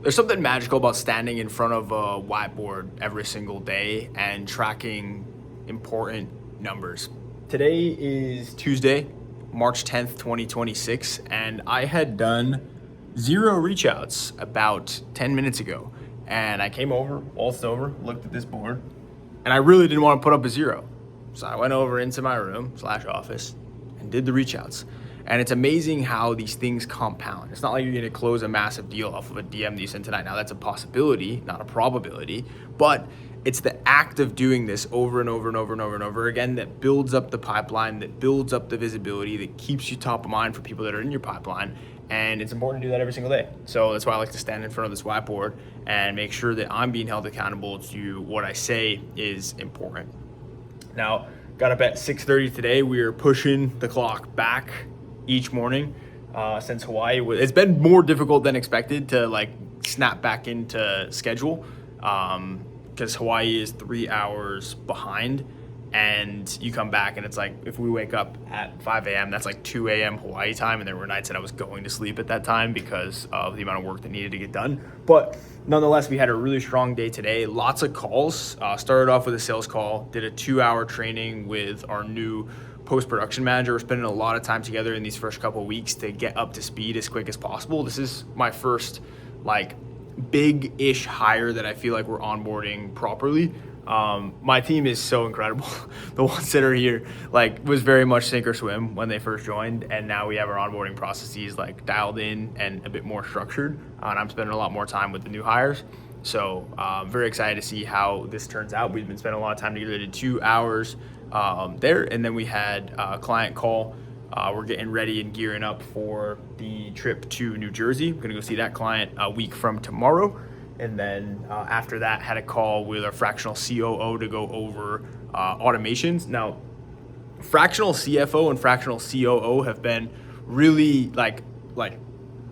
There's something magical about standing in front of a whiteboard every single day and tracking important numbers. Today is Tuesday, March 10th, 2026, and I had done 0 reach outs about 10 minutes ago. And I came over, waltzed over, looked at this board, and I really didn't want to put up a 0. So I went over into my room/office and did the reach outs. And it's amazing how these things compound. It's not like you're going to close a massive deal off of a DM that you sent tonight. Now that's a possibility, not a probability, but it's the act of doing this over and over and over and over and over again that builds up the pipeline, that builds up the visibility, that keeps you top of mind for people that are in your pipeline. And it's important to do that every single day. So that's why I like to stand in front of this whiteboard and make sure that I'm being held accountable to what I say is important. Now, got up at 6:30 today. We are pushing the clock back each morning since Hawaii. It's been more difficult than expected to like snap back into schedule because Hawaii is 3 hours behind, and you come back and it's like if we wake up at 5 a.m. that's like 2 a.m. Hawaii time, and there were nights that I was going to sleep at that time because of the amount of work that needed to get done. But nonetheless, we had a really strong day today. Lots of calls. Started off with a sales call, did a 2-hour training with our new post-production manager. We're spending a lot of time together in these first couple of weeks to get up to speed as quick as possible. This is my first like big-ish hire that I feel like we're onboarding properly. My team is so incredible. The ones that are here like was very much sink or swim when they first joined, and now we have our onboarding processes like dialed in and a bit more structured, and I'm spending a lot more time with the new hires. So very excited to see how this turns out. We've been spending a lot of time together. Did 2 hours there, and then we had a client call. We're getting ready and gearing up for the trip to New Jersey. We're gonna go see that client a week from tomorrow. And then after that, had a call with our fractional COO to go over automations. Now, fractional CFO and fractional COO have been really like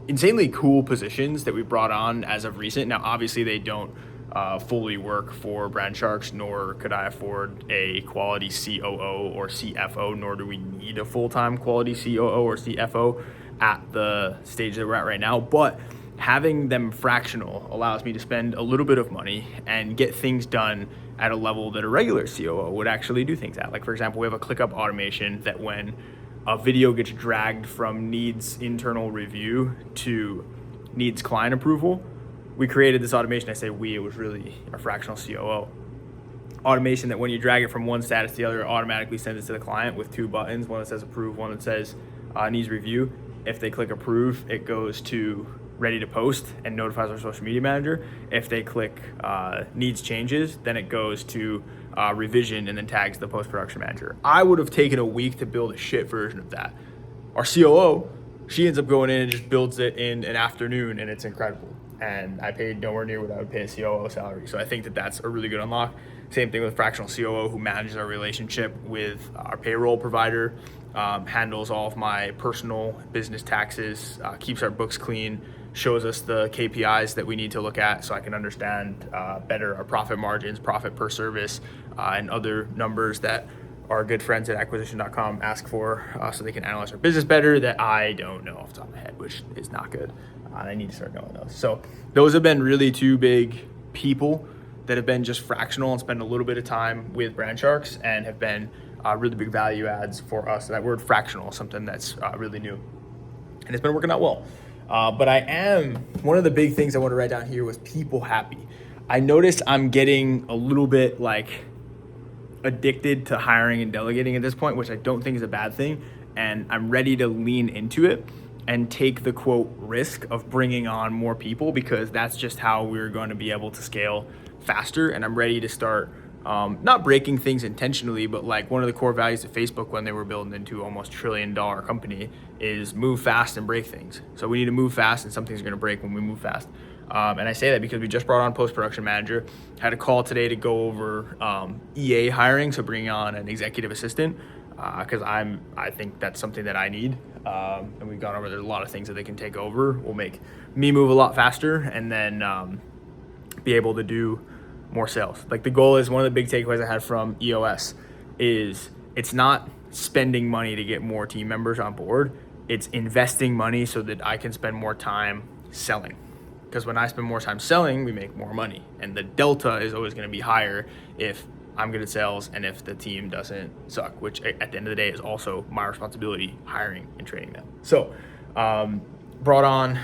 insanely cool positions that we brought on as of recent. Now, obviously, they don't fully work for Brand Sharks, nor could I afford a quality COO or CFO, nor do we need a full-time quality COO or CFO at the stage that we're at right now. But having them fractional allows me to spend a little bit of money and get things done at a level that a regular COO would actually do things at. Like, for example, we have a ClickUp automation that when a video gets dragged from needs internal review to needs client approval, we created this automation. I say we, it was really our fractional COO. Automation that when you drag it from one status to the other, it automatically sends it to the client with 2 buttons, one that says approve, one that says needs review. If they click approve, it goes to ready to post and notifies our social media manager. If they click needs changes, then it goes to revision and then tags the post-production manager. I would have taken a week to build a shit version of that. Our COO, she ends up going in and just builds it in an afternoon, and it's incredible. And I paid nowhere near what I would pay a COO salary. So I think that that's a really good unlock. Same thing with fractional COO, who manages our relationship with our payroll provider, handles all of my personal business taxes, keeps our books clean, shows us the KPIs that we need to look at so I can understand better our profit margins, profit per service, and other numbers that our good friends at acquisition.com ask for so they can analyze our business better that I don't know off the top of my head, which is not good. I need to start knowing those. So those have been really 2 big people that have been just fractional and spend a little bit of time with Brand Sharks and have been really big value adds for us. That word fractional is something that's really new, and it's been working out well. But one of the big things I want to write down here was people happy. I noticed I'm getting a little bit like addicted to hiring and delegating at this point, which I don't think is a bad thing. And I'm ready to lean into it and take the quote risk of bringing on more people, because that's just how we're going to be able to scale faster. And I'm ready to start not breaking things intentionally, but like one of the core values of Facebook when they were building into almost $1 trillion company is move fast and break things. So we need to move fast, and something's going to break when we move fast. And I say that because we just brought on post-production manager, had a call today to go over EA hiring, so bringing on an executive assistant, because I think that's something that I need. And we've gone over, there's a lot of things that they can take over, will make me move a lot faster, and then be able to do more sales. Like the goal is, one of the big takeaways I had from EOS is it's not spending money to get more team members on board. It's investing money so that I can spend more time selling. because when I spend more time selling, we make more money. And the delta is always going to be higher if I'm good at sales and if the team doesn't suck, which at the end of the day is also my responsibility, hiring and training them. So brought on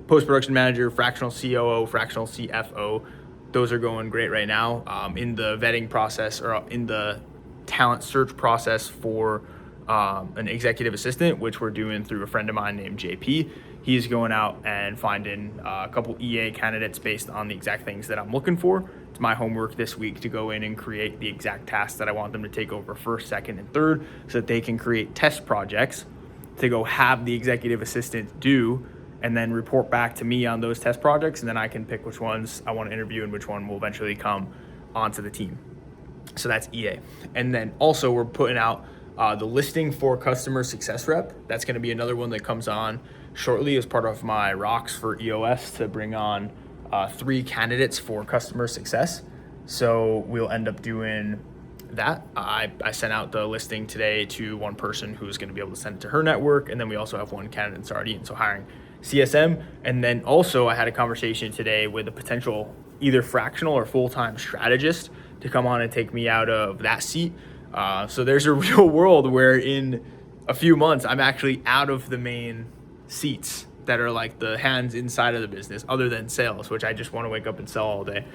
post-production manager, fractional COO, fractional CFO. Those are going great right now. In the vetting process or in the talent search process for an executive assistant, which we're doing through a friend of mine named JP. He's going out and finding a couple EA candidates based on the exact things that I'm looking for. It's my homework this week to go in and create the exact tasks that I want them to take over first, second, and third, so that they can create test projects to go have the executive assistant do, and then report back to me on those test projects, and then I can pick which ones I want to interview and which one will eventually come onto the team. So that's EA. And then also we're putting out the listing for customer success rep. That's going to be another one that comes on shortly as part of my rocks for EOS to bring on 3 candidates for customer success. So we'll end up doing that. I sent out the listing today to one person who's going to be able to send it to her network. And then we also have one candidate that's already in. So hiring CSM. And then also I had a conversation today with a potential either fractional or full-time strategist to come on and take me out of that seat. So there's a real world where in a few months, I'm actually out of the main seats that are like the hands inside of the business other than sales, which I just want to wake up and sell all day.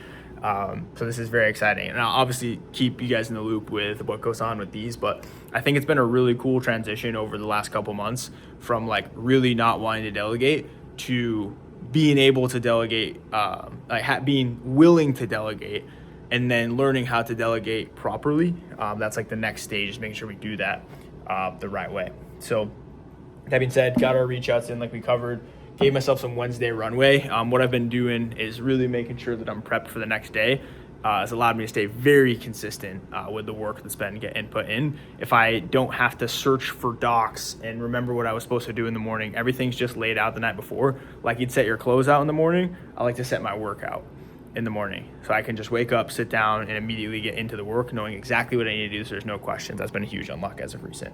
So this is very exciting. And I'll obviously keep you guys in the loop with what goes on with these, but I think it's been a really cool transition over the last couple months from like really not wanting to delegate to being able to delegate, being willing to delegate, and then learning how to delegate properly. That's like the next stage, is making sure we do that the right way. So that being said, got our reach outs in like we covered, gave myself some Wednesday runway. What I've been doing is really making sure that I'm prepped for the next day. It's allowed me to stay very consistent with the work that's been getting put in. If I don't have to search for docs and remember what I was supposed to do in the morning, everything's just laid out the night before. Like you'd set your clothes out in the morning, I like to set my work out in the morning. So I can just wake up, sit down, and immediately get into the work, knowing exactly what I need to do so there's no questions. That's been a huge unlock as of recent.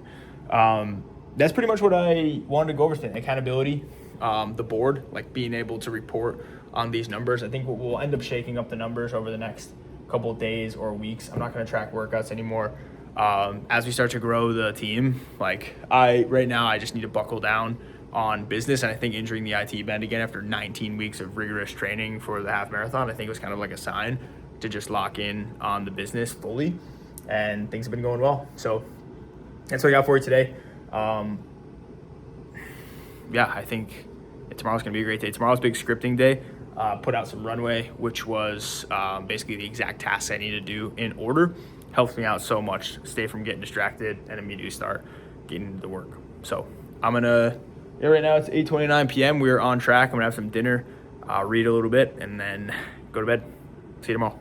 That's pretty much what I wanted to go over today. Accountability, the board, like being able to report on these numbers. I think we'll end up shaking up the numbers over the next couple of days or weeks. I'm not going to track workouts anymore. As we start to grow the team, like right now, I just need to buckle down on business. And I think entering the IT band again after 19 weeks of rigorous training for the half marathon, I think it was kind of like a sign to just lock in on the business fully. And things have been going well. So that's what I got for you today. I think tomorrow's going to be a great day. Tomorrow's big scripting day. Put out some runway, which was basically the exact tasks I need to do in order. Helps me out so much, stay from getting distracted and immediately start getting into the work. So I'm going to, right now it's 8:29 p.m. We're on track. I'm going to have some dinner, read a little bit, and then go to bed. See you tomorrow.